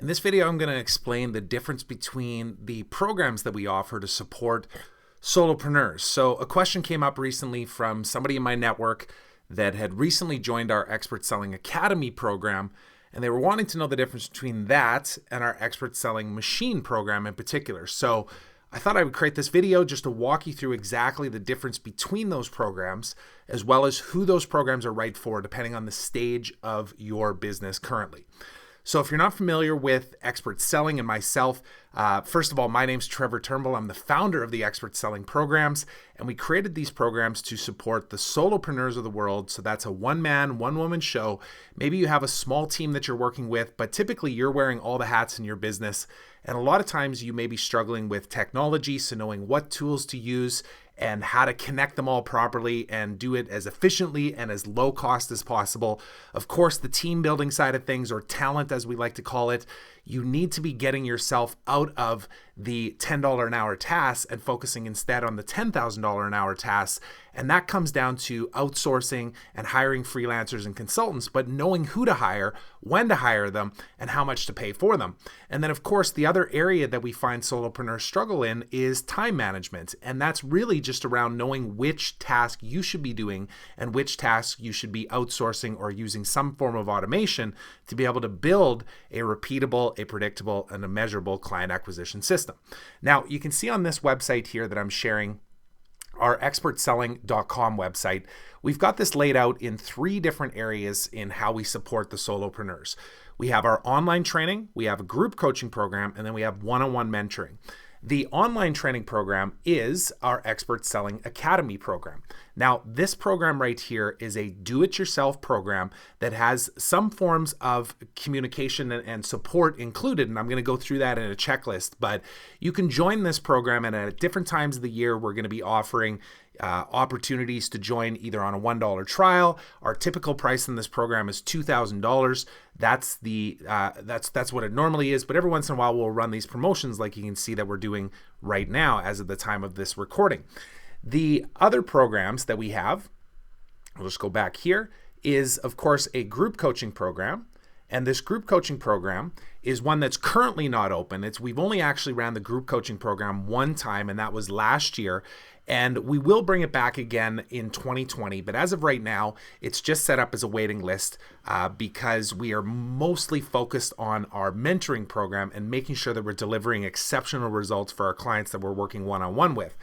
In this video, I'm going to explain the difference between the programs that we offer to support solopreneurs. So a question came up recently from somebody in my network that had recently joined our Expert Selling Academy program, and they were wanting to know the difference between that and our Expert Selling Machine program in particular. So I thought I would create this video just to walk you through exactly the difference between those programs, as well as who those programs are right for, depending on the stage of your business currently. So if you're not familiar with Expert Selling and myself, first of all, my name's Trevor Turnbull. I'm the founder of the Expert Selling programs, and we created these programs to support the solopreneurs of the world. So that's a one-man, one-woman show. Maybe you have a small team that you're working with, but typically you're wearing all the hats in your business. And a lot of times you may be struggling with technology, so knowing what tools to use and how to connect them all properly and do it as efficiently and as low cost as possible. Of course, the team building side of things, or talent as we like to call it, you need to be getting yourself out of the $10 an hour tasks and focusing instead on the $10,000 an hour tasks. And that comes down to outsourcing and hiring freelancers and consultants, but knowing who to hire, when to hire them, and how much to pay for them. And then, of course, the other area that we find solopreneurs struggle in is time management. And that's really just around knowing which task you should be doing and which tasks you should be outsourcing or using some form of automation to be able to build a repeatable, a predictable, and a measurable client acquisition system. Now, you can see on this website here that I'm sharing, our expertselling.com website, we've got this laid out in 3 different areas in how we support the solopreneurs. We have our online training, we have a group coaching program, and then we have one-on-one mentoring. The online training program is our Expert Selling Academy program. Now, this program right here is a do-it-yourself program that has some forms of communication and support included, and I'm going to go through that in a checklist, but you can join this program, and at different times of the year, we're going to be offering opportunities to join either on a $1 trial. Our typical price in this program is $2,000. That's what it normally is, but every once in a while we'll run these promotions like you can see that we're doing right now as of the time of this recording. The other programs that we have, I'll just go back here, is of course a group coaching program. And this group coaching program is one that's currently not open. We've only actually ran the group coaching program one time, and that was last year. And we will bring it back again in 2020. But as of right now, it's just set up as a waiting list because we are mostly focused on our mentoring program and making sure that we're delivering exceptional results for our clients that we're working one-on-one with.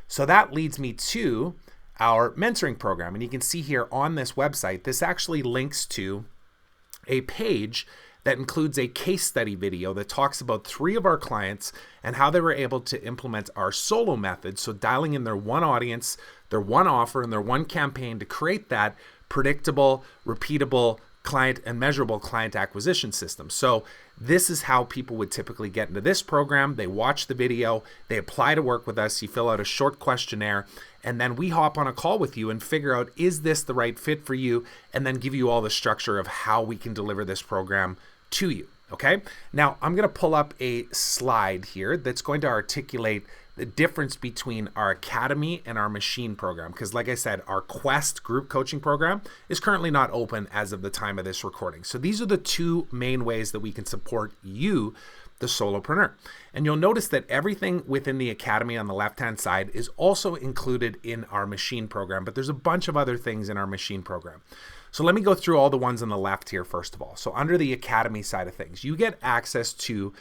So that leads me to our mentoring program. And you can see here on this website, this actually links to a page that includes a case study video that talks about 3 of our clients and how they were able to implement our solo method. So dialing in their one audience, their one offer, and their one campaign to create that predictable, repeatable client and measurable client acquisition system. So this is how people would typically get into this program. They watch the video, they apply to work with us, you fill out a short questionnaire, and then we hop on a call with you and figure out, is this the right fit for you? And then give you all the structure of how we can deliver this program to you. Okay. Now I'm going to pull up a slide here that's going to articulate the difference between our academy and our machine program. Because like I said, our Quest group coaching program is currently not open as of the time of this recording. So these are the 2 main ways that we can support you, the solopreneur. And you'll notice that everything within the academy on the left-hand side is also included in our machine program, but there's a bunch of other things in our machine program. So let me go through all the ones on the left here first of all. So under the academy side of things, you get access to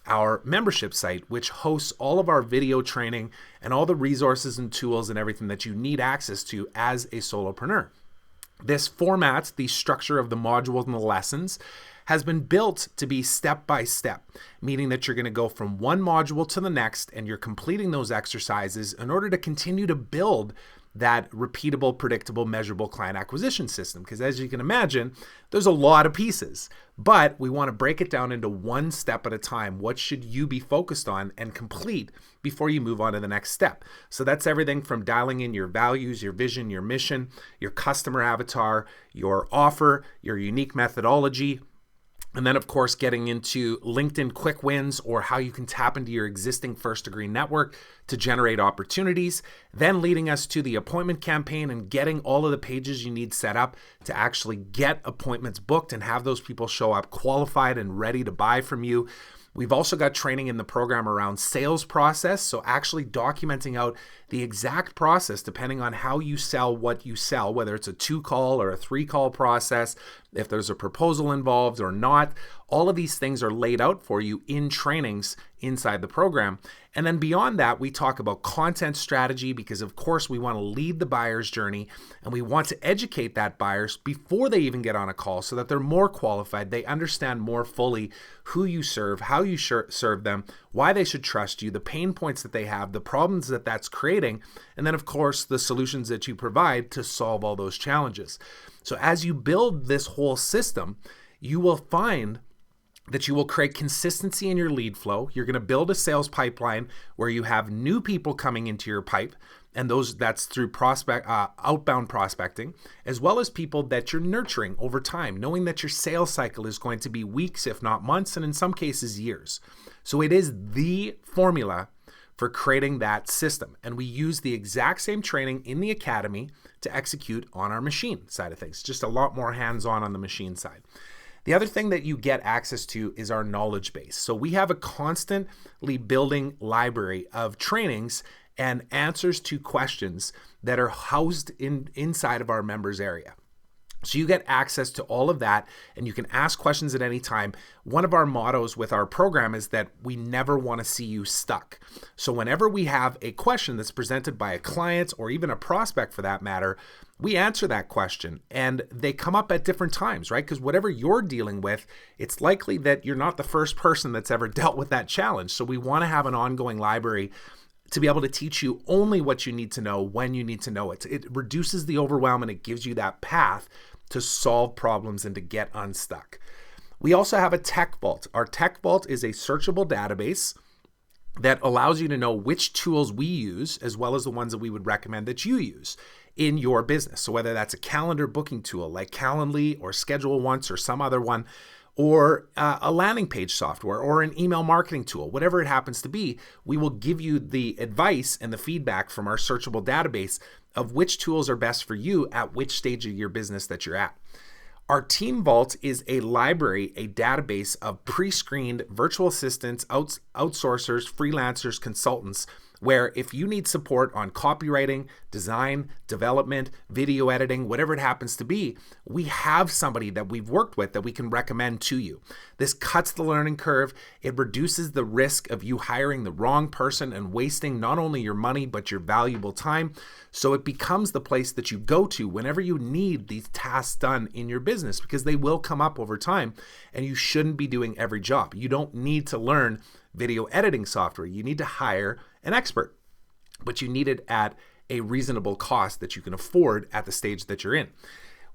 our membership site, which hosts all of our video training and all the resources and tools and everything that you need access to as a solopreneur. This format, the structure of the modules and the lessons, has been built to be step by step, meaning that you're going to go from one module to the next and you're completing those exercises in order to continue to build that repeatable, predictable, measurable client acquisition system. Because as you can imagine, there's a lot of pieces, but we want to break it down into one step at a time. What should you be focused on and complete before you move on to the next step? So that's everything from dialing in your values, your vision, your mission, your customer avatar, your offer, your unique methodology, And then, of course, getting into LinkedIn quick wins, or how you can tap into your existing first degree network to generate opportunities. Then leading us to the appointment campaign and getting all of the pages you need set up to actually get appointments booked and have those people show up qualified and ready to buy from you. We've also got training in the program around sales process, so actually documenting out the exact process depending on how you sell what you sell, whether it's a 2-call or a 3-call process, if there's a proposal involved or not. All of these things are laid out for you in trainings inside the program. And then beyond that, we talk about content strategy, because of course we want to lead the buyer's journey and we want to educate that buyers before they even get on a call so that they're more qualified. They understand more fully who you serve, how you serve them, why they should trust you, the pain points that they have, the problems that that's creating, and then of course the solutions that you provide to solve all those challenges. So as you build this whole system, you will find that you will create consistency in your lead flow. You're going to build a sales pipeline where you have new people coming into your pipe, and that's through outbound prospecting, as well as people that you're nurturing over time, knowing that your sales cycle is going to be weeks, if not months, and in some cases years. So it is the formula for creating that system. And we use the exact same training in the academy to execute on our machine side of things, just a lot more hands-on on the machine side. The other thing that you get access to is our knowledge base. So we have a constantly building library of trainings and answers to questions that are housed inside of our members area. So you get access to all of that, and you can ask questions at any time. One of our mottos with our program is that we never want to see you stuck. So whenever we have a question that's presented by a client or even a prospect for that matter, we answer that question, and they come up at different times, right? Because whatever you're dealing with, it's likely that you're not the first person that's ever dealt with that challenge. So we want to have an ongoing library to be able to teach you only what you need to know when you need to know it. It reduces the overwhelm and it gives you that path to solve problems and to get unstuck. We also have a tech vault. Our tech vault is a searchable database that allows you to know which tools we use, as well as the ones that we would recommend that you use in your business. So whether that's a calendar booking tool like Calendly or Schedule Once or some other one, or a landing page software or an email marketing tool, whatever it happens to be, we will give you the advice and the feedback from our searchable database of which tools are best for you at which stage of your business that you're at. Our Team Vault is a library, a database of pre-screened virtual assistants, outsourcers, freelancers, consultants, where if you need support on copywriting, design, development, video editing, whatever it happens to be, we have somebody that we've worked with that we can recommend to you. This cuts the learning curve. It reduces the risk of you hiring the wrong person and wasting not only your money, but your valuable time. So it becomes the place that you go to whenever you need these tasks done in your business, because they will come up over time and you shouldn't be doing every job. You don't need to learn video editing software. You need to hire an expert, but you need it at a reasonable cost that you can afford at the stage that you're in.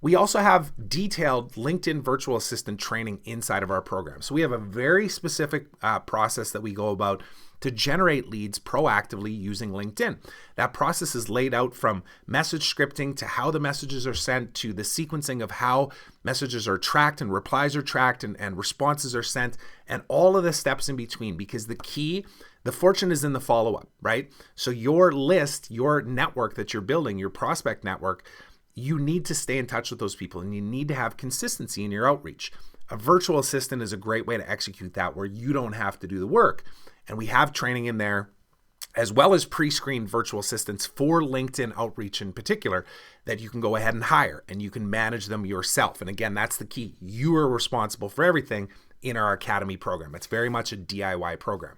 We also have detailed LinkedIn virtual assistant training inside of our program. So we have a very specific process that we go about to generate leads proactively using LinkedIn. That process is laid out from message scripting to how the messages are sent to the sequencing of how messages are tracked and replies are tracked and responses are sent, and all of the steps in between, because the fortune is in the follow-up, right? So your list, your network that you're building, your prospect network, you need to stay in touch with those people and you need to have consistency in your outreach. A virtual assistant is a great way to execute that, where you don't have to do the work. And we have training in there, as well as pre-screened virtual assistants for LinkedIn outreach in particular, that you can go ahead and hire and you can manage them yourself. And again, that's the key. You are responsible for everything in our Academy program. It's very much a DIY program.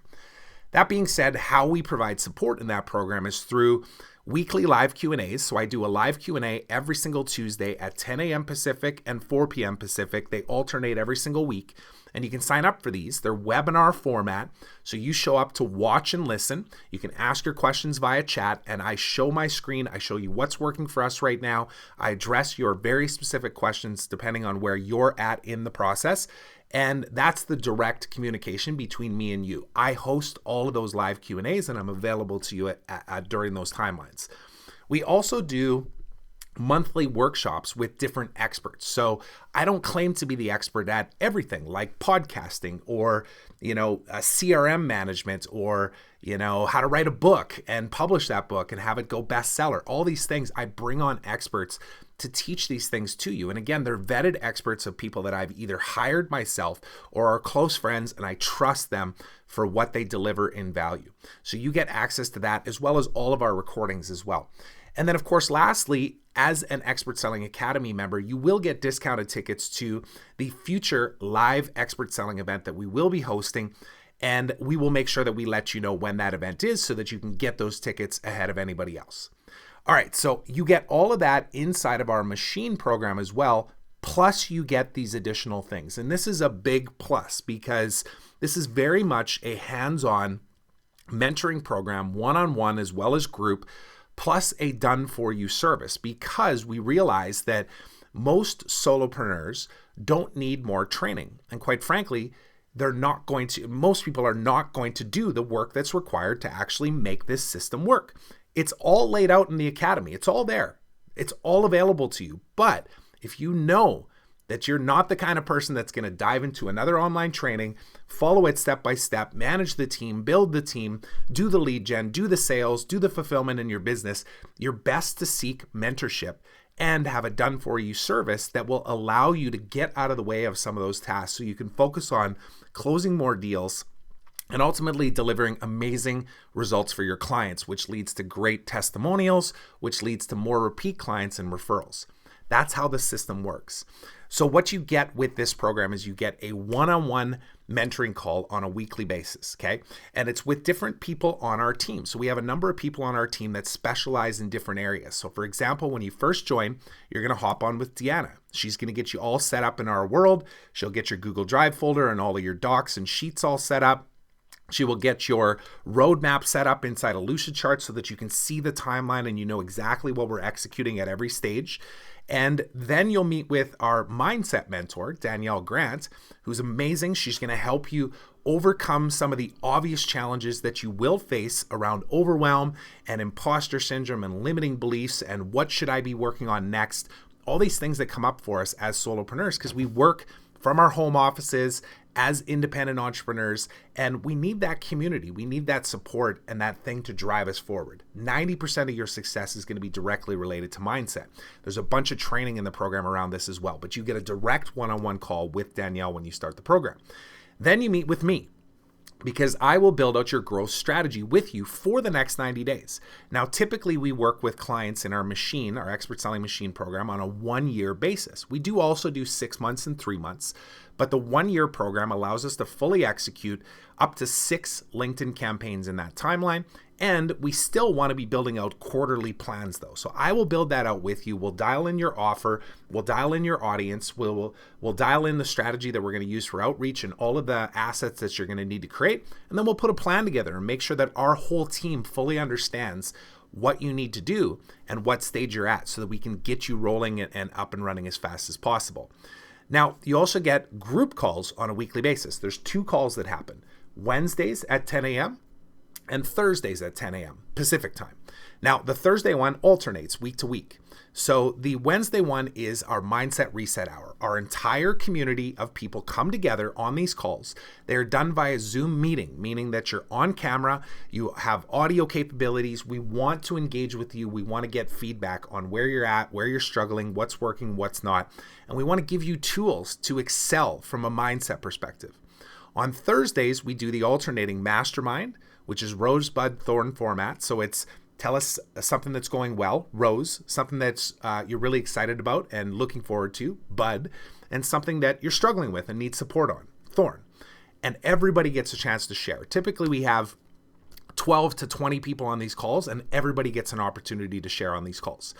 That being said, how we provide support in that program is through weekly live Q&As. So I do a live Q&A every single Tuesday at 10 a.m. Pacific and 4 p.m. Pacific. They alternate every single week. And you can sign up for these. They're webinar format. So you show up to watch and listen. You can ask your questions via chat, and I show my screen. I show you what's working for us right now. I address your very specific questions depending on where you're at in the process. And that's the direct communication between me and you. I host all of those live Q&As, and I'm available to you during those timelines. We also do monthly workshops with different experts. So I don't claim to be the expert at everything like podcasting or, a CRM management or, how to write a book and publish that book and have it go bestseller. All these things, I bring on experts to teach these things to you. And again, they're vetted experts of people that I've either hired myself or are close friends, and I trust them for what they deliver in value. So you get access to that as well as all of our recordings as well. And then, of course, lastly, as an Expert Selling Academy member, you will get discounted tickets to the future live Expert Selling event that we will be hosting. And we will make sure that we let you know when that event is so that you can get those tickets ahead of anybody else. All right, so you get all of that inside of our machine program as well, plus you get these additional things. And this is a big plus because this is very much a hands-on mentoring program, one-on-one as well as group, plus a done-for-you service, because we realize that most solopreneurs don't need more training. And quite frankly, most people are not going to do the work that's required to actually make this system work. It's all laid out in the academy. It's all there. It's all available to you. But if you know that you're not the kind of person that's going to dive into another online training, follow it step by step, manage the team, build the team, do the lead gen, do the sales, do the fulfillment in your business, you're best to seek mentorship and have a done-for-you service that will allow you to get out of the way of some of those tasks so you can focus on closing more deals and ultimately delivering amazing results for your clients, which leads to great testimonials, which leads to more repeat clients and referrals. That's how the system works. So what you get with this program is you get a one-on-one mentoring call on a weekly basis, okay? And it's with different people on our team. So we have a number of people on our team that specialize in different areas. So for example, when you first join, you're going to hop on with Deanna. She's going to get you all set up in our world. She'll get your Google Drive folder and all of your docs and sheets all set up. She will get your roadmap set up inside a Lucidchart so that you can see the timeline and you know exactly what we're executing at every stage. And then you'll meet with our mindset mentor, Danielle Grant, who's amazing. She's going to help you overcome some of the obvious challenges that you will face around overwhelm and imposter syndrome and limiting beliefs and what should I be working on next. All these things that come up for us as solopreneurs because we work from our home offices as independent entrepreneurs, and we need that community. We need that support and that thing to drive us forward. 90% of your success is going to be directly related to mindset. There's a bunch of training in the program around this as well, but you get a direct one-on-one call with Danielle when you start the program. Then you meet with me, because I will build out your growth strategy with you for the next 90 days. Now, typically we work with clients in our machine, our Expert Selling Machine program, on a 1-year basis. We do also do 6 months and 3 months, but the 1-year program allows us to fully execute up to 6 LinkedIn campaigns in that timeline. And we still want to be building out quarterly plans though. So I will build that out with you. We'll dial in your offer. We'll dial in your audience. We'll dial in the strategy that we're going to use for outreach and all of the assets that you're going to need to create. And then we'll put a plan together and make sure that our whole team fully understands what you need to do and what stage you're at so that we can get you rolling and up and running as fast as possible. Now, you also get group calls on a weekly basis. There's 2 calls that happen. Wednesdays at 10 a.m. and Thursdays at 10 a.m. Pacific time. Now, the Thursday one alternates week to week. So the Wednesday one is our Mindset Reset Hour. Our entire community of people come together on these calls. They're done via Zoom meeting, meaning that you're on camera, you have audio capabilities. We want to engage with you. We want to get feedback on where you're at, where you're struggling, what's working, what's not. And we want to give you tools to excel from a mindset perspective. On Thursdays, we do the alternating mastermind, which is rosebud thorn format. So it's tell us something that's going well, rose, something that's you're really excited about and looking forward to, bud, and something that you're struggling with and need support on, thorn. And everybody gets a chance to share. Typically, we have 12 to 20 people on these calls, and everybody gets an opportunity to share on these calls.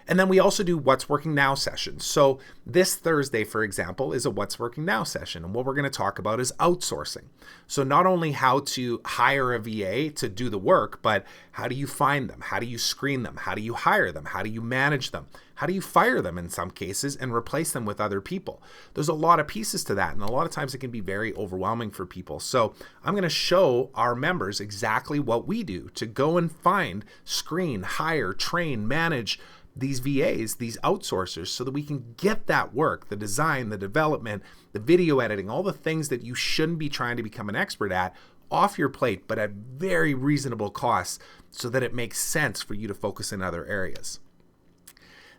And then we also do What's Working Now sessions. So this Thursday, for example, is a What's Working Now session. And what we're going to talk about is outsourcing. So not only how to hire a VA to do the work, but how do you find them? How do you screen them? How do you hire them? How do you manage them? How do you fire them in some cases and replace them with other people? There's a lot of pieces to that. And a lot of times it can be very overwhelming for people. So I'm going to show our members exactly what we do to go and find, screen, hire, train, manage these VAs, these outsourcers, so that we can get that work, the design, the development, the video editing, all the things that you shouldn't be trying to become an expert at off your plate, but at very reasonable costs so that it makes sense for you to focus in other areas.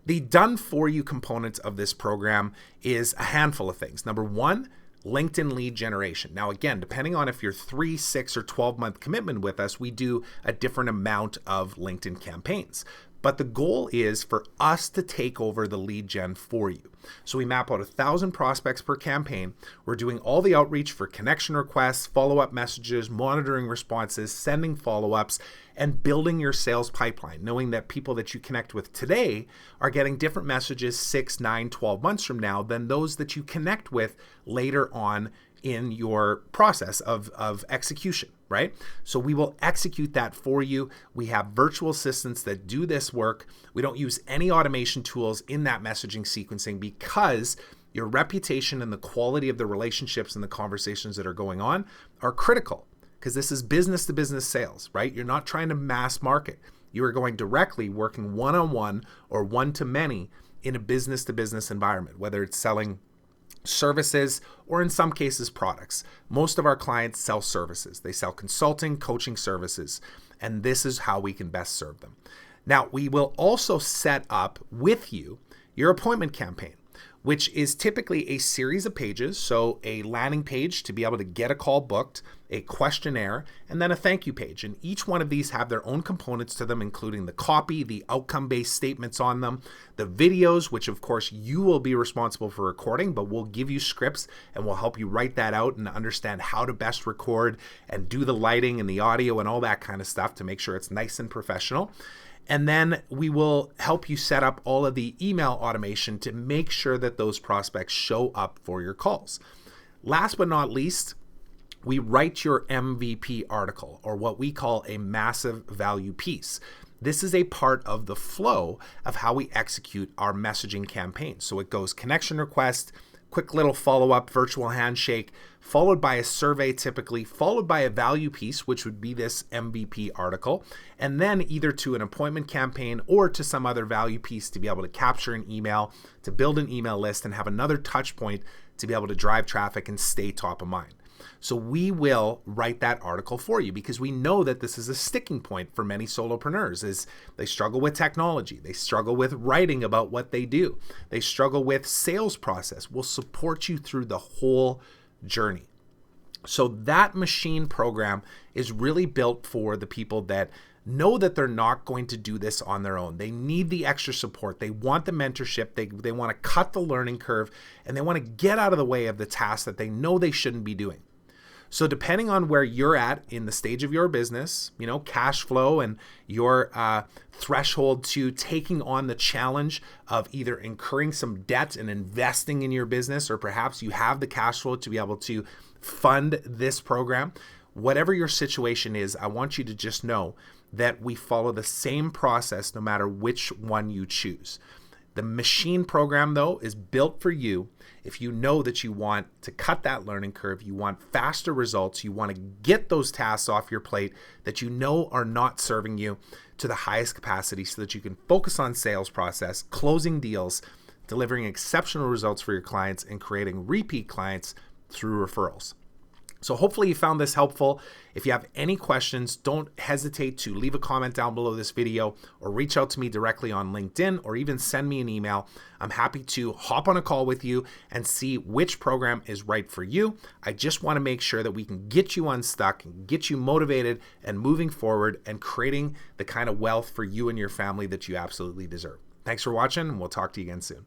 The done for you component of this program is a handful of things. Number one, LinkedIn lead generation. Now, again, depending on if you're 3, 6, or 12-month commitment with us, we do a different amount of LinkedIn campaigns. But the goal is for us to take over the lead gen for you. So we map out 1,000 prospects per campaign. We're doing all the outreach for connection requests, follow-up messages, monitoring responses, sending follow-ups, and building your sales pipeline, knowing that people that you connect with today are getting different messages 6, 9, 12 months from now than those that you connect with later on in your process of execution, right? So we will execute that for you. We have virtual assistants that do this work. We don't use any automation tools in that messaging sequencing because your reputation and the quality of the relationships and the conversations that are going on are critical, because this is business to business sales, right? You're not trying to mass market. You are going directly working one-on-one or one-to-many in a business to business environment, whether it's selling services, or in some cases products. Most of our clients sell services. They sell consulting, coaching services, and this is how we can best serve them. Now, we will also set up with you your appointment campaign, which is typically a series of pages. So a landing page to be able to get a call booked, a questionnaire, and then a thank you page. And each one of these have their own components to them, including the copy, the outcome-based statements on them, the videos, which of course you will be responsible for recording, but we'll give you scripts and we'll help you write that out and understand how to best record and do the lighting and the audio and all that kind of stuff to make sure it's nice and professional. And then we will help you set up all of the email automation to make sure that those prospects show up for your calls. Last but not least, we write your MVP article, or what we call a massive value piece. This is a part of the flow of how we execute our messaging campaign. So it goes connection request, quick little follow-up virtual handshake, followed by a survey typically, followed by a value piece, which would be this MVP article, and then either to an appointment campaign or to some other value piece to be able to capture an email, to build an email list, and have another touch point to be able to drive traffic and stay top of mind. So we will write that article for you because we know that this is a sticking point for many solopreneurs. Is they struggle with technology. They struggle with writing about what they do. They struggle with sales process. We'll support you through the whole journey. So that machine program is really built for the people that know that they're not going to do this on their own. They need the extra support. They want the mentorship. They want to cut the learning curve, and they want to get out of the way of the tasks that they know they shouldn't be doing. So depending on where you're at in the stage of your business, cash flow and your threshold to taking on the challenge of either incurring some debt and investing in your business, or perhaps you have the cash flow to be able to fund this program, whatever your situation is, I want you to just know that we follow the same process no matter which one you choose. The machine program, though, is built for you if you know that you want to cut that learning curve, you want faster results, you want to get those tasks off your plate that you know are not serving you to the highest capacity so that you can focus on sales process, closing deals, delivering exceptional results for your clients, and creating repeat clients through referrals. So hopefully you found this helpful. If you have any questions, don't hesitate to leave a comment down below this video or reach out to me directly on LinkedIn or even send me an email. I'm happy to hop on a call with you and see which program is right for you. I just want to make sure that we can get you unstuck and get you motivated and moving forward and creating the kind of wealth for you and your family that you absolutely deserve. Thanks for watching, and we'll talk to you again soon.